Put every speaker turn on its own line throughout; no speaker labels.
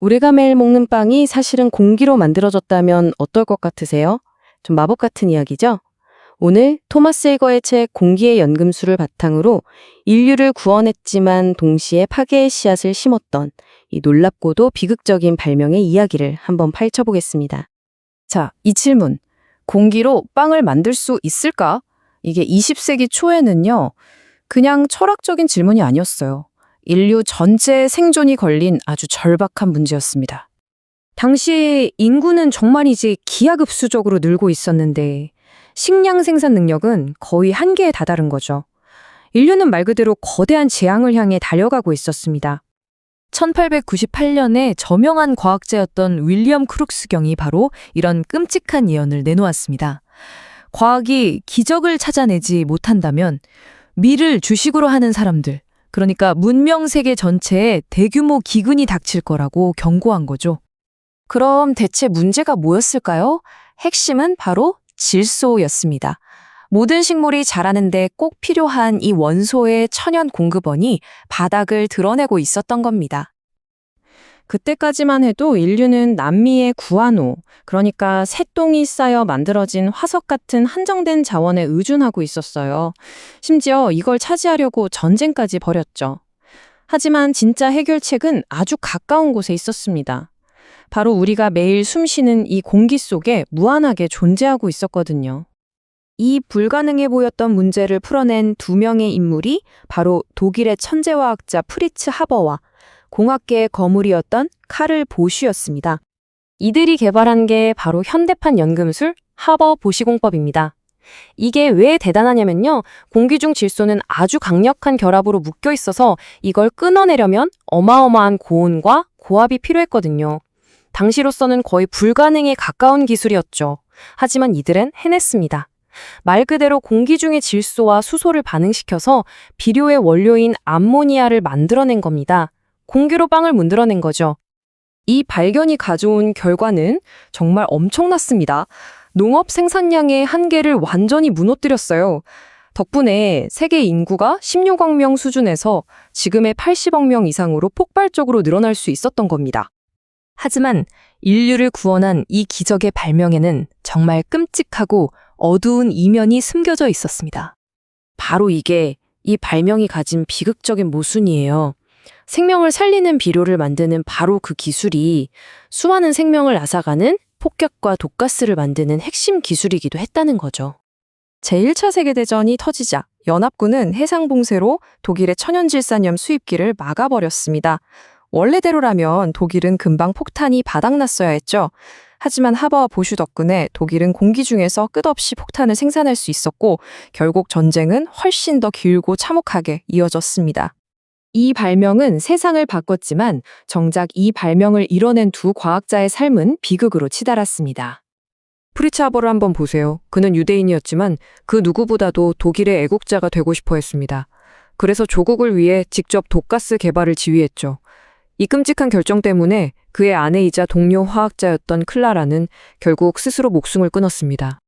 우리가 매일 먹는 빵이 사실은 공기로 만들어졌다면 어떨 것 같으세요? 좀 마법 같은 이야기죠? 오늘 토마스 에거의 책 공기의 연금술을 바탕으로 인류를 구원했지만 동시에 파괴의 씨앗을 심었던 이 놀랍고도 비극적인 발명의 이야기를 한번 파헤쳐보겠습니다.
자, 이 질문. 공기로 빵을 만들 수 있을까? 이게 20세기 초에는요, 그냥 철학적인 질문이 아니었어요. 인류 전체의 생존이 걸린 아주 절박한 문제였습니다.
당시 인구는 정말이지 기하급수적으로 늘고 있었는데 식량 생산 능력은 거의 한계에 다다른 거죠. 인류는 말 그대로 거대한 재앙을 향해 달려가고 있었습니다. 1898년에 저명한 과학자였던 윌리엄 크룩스경이 바로 이런 끔찍한 예언을 내놓았습니다. 과학이 기적을 찾아내지 못한다면 밀을 주식으로 하는 사람들, 그러니까 문명 세계 전체에 대규모 기근이 닥칠 거라고 경고한 거죠.
그럼 대체 문제가 뭐였을까요? 핵심은 바로 질소였습니다. 모든 식물이 자라는데 꼭 필요한 이 원소의 천연 공급원이 바닥을 드러내고 있었던 겁니다.
그때까지만 해도 인류는 남미의 구아노, 그러니까 새똥이 쌓여 만들어진 화석 같은 한정된 자원에 의존하고 있었어요. 심지어 이걸 차지하려고 전쟁까지 벌였죠. 하지만 진짜 해결책은 아주 가까운 곳에 있었습니다. 바로 우리가 매일 숨쉬는 이 공기 속에 무한하게 존재하고 있었거든요.
이 불가능해 보였던 문제를 풀어낸 두 명의 인물이 바로 독일의 천재화학자 프리츠 하버와 공학계의 거물이었던 카를 보슈였습니다. 이들이 개발한 게 바로 현대판 연금술 하버 보시공법입니다. 이게 왜 대단하냐면요. 공기 중 질소는 아주 강력한 결합으로 묶여 있어서 이걸 끊어내려면 어마어마한 고온과 고압이 필요했거든요. 당시로서는 거의 불가능에 가까운 기술이었죠. 하지만 이들은 해냈습니다. 말 그대로 공기 중의 질소와 수소를 반응시켜서 비료의 원료인 암모니아를 만들어낸 겁니다. 공기로 빵을 만들어낸 거죠. 이 발견이 가져온 결과는 정말 엄청났습니다. 농업 생산량의 한계를 완전히 무너뜨렸어요. 덕분에 세계 인구가 16억 명 수준에서 지금의 80억 명 이상으로 폭발적으로 늘어날 수 있었던 겁니다. 하지만 인류를 구원한 이 기적의 발명에는 정말 끔찍하고 어두운 이면이 숨겨져 있었습니다.
바로 이게 이 발명이 가진 비극적인 모순이에요. 생명을 살리는 비료를 만드는 바로 그 기술이 수많은 생명을 앗아가는 폭격과 독가스를 만드는 핵심 기술이기도 했다는 거죠.
제1차 세계대전이 터지자 연합군은 해상봉쇄로 독일의 천연질산염 수입기를 막아버렸습니다. 원래대로라면 독일은 금방 폭탄이 바닥났어야 했죠. 하지만 하버와 보슈 덕분에 독일은 공기 중에서 끝없이 폭탄을 생산할 수 있었고 결국 전쟁은 훨씬 더 길고 참혹하게 이어졌습니다. 이 발명은 세상을 바꿨지만 정작 이 발명을 이뤄낸 두 과학자의 삶은 비극으로 치달았습니다.
프리츠 하버를 한번 보세요. 그는 유대인이었지만 그 누구보다도 독일의 애국자가 되고 싶어 했습니다. 그래서 조국을 위해 직접 독가스 개발을 지휘했죠. 이 끔찍한 결정 때문에 그의 아내이자 동료 화학자였던 클라라는 결국 스스로 목숨을 끊었습니다.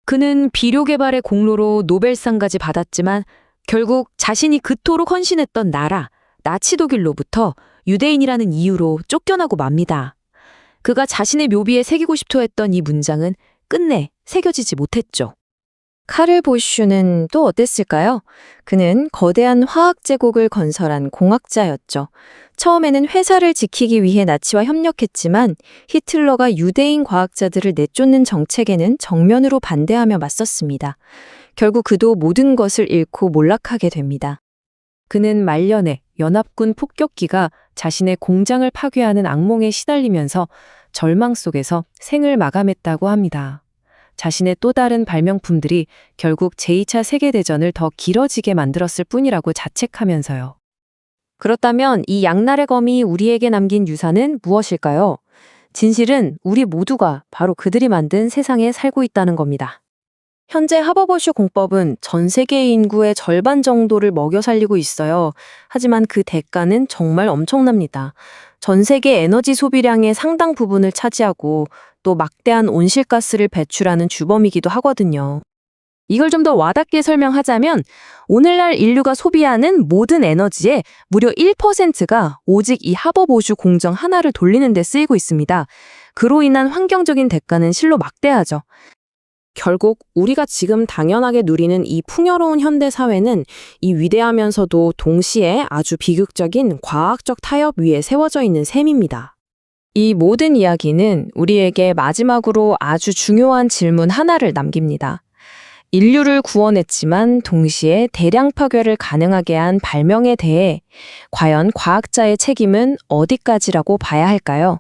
그는 비료 개발의 공로로 노벨상까지 받았지만 결국 자신이 그토록 헌신했던 나라, 나치 독일로부터 유대인이라는 이유로 쫓겨나고 맙니다. 그가 자신의 묘비에 새기고 싶어 했던 이 문장은 끝내 새겨지지 못했죠.
카를 보슈는 또 어땠을까요? 그는 거대한 화학 제국을 건설한 공학자였죠. 처음에는 회사를 지키기 위해 나치와 협력했지만 히틀러가 유대인 과학자들을 내쫓는 정책에는 정면으로 반대하며 맞섰습니다. 결국 그도 모든 것을 잃고 몰락하게 됩니다. 그는 말년에 연합군 폭격기가 자신의 공장을 파괴하는 악몽에 시달리면서 절망 속에서 생을 마감했다고 합니다. 자신의 또 다른 발명품들이 결국 제2차 세계대전을 더 길어지게 만들었을 뿐이라고 자책하면서요.
그렇다면 이 양날의 검이 우리에게 남긴 유산은 무엇일까요? 진실은 우리 모두가 바로 그들이 만든 세상에 살고 있다는 겁니다. 현재 하버보슈 공법은 전 세계 인구의 절반 정도를 먹여 살리고 있어요. 하지만 그 대가는 정말 엄청납니다. 전 세계 에너지 소비량의 상당 부분을 차지하고 또 막대한 온실가스를 배출하는 주범이기도 하거든요.
이걸 좀 더 와닿게 설명하자면 오늘날 인류가 소비하는 모든 에너지의 무려 1%가 오직 이 하버보슈 공정 하나를 돌리는 데 쓰이고 있습니다. 그로 인한 환경적인 대가는 실로 막대하죠. 결국 우리가 지금 당연하게 누리는 이 풍요로운 현대 사회는 이 위대하면서도 동시에 아주 비극적인 과학적 타협 위에 세워져 있는 셈입니다.
이 모든 이야기는 우리에게 마지막으로 아주 중요한 질문 하나를 남깁니다. 인류를 구원했지만 동시에 대량 파괴를 가능하게 한 발명에 대해 과연 과학자의 책임은 어디까지라고 봐야 할까요?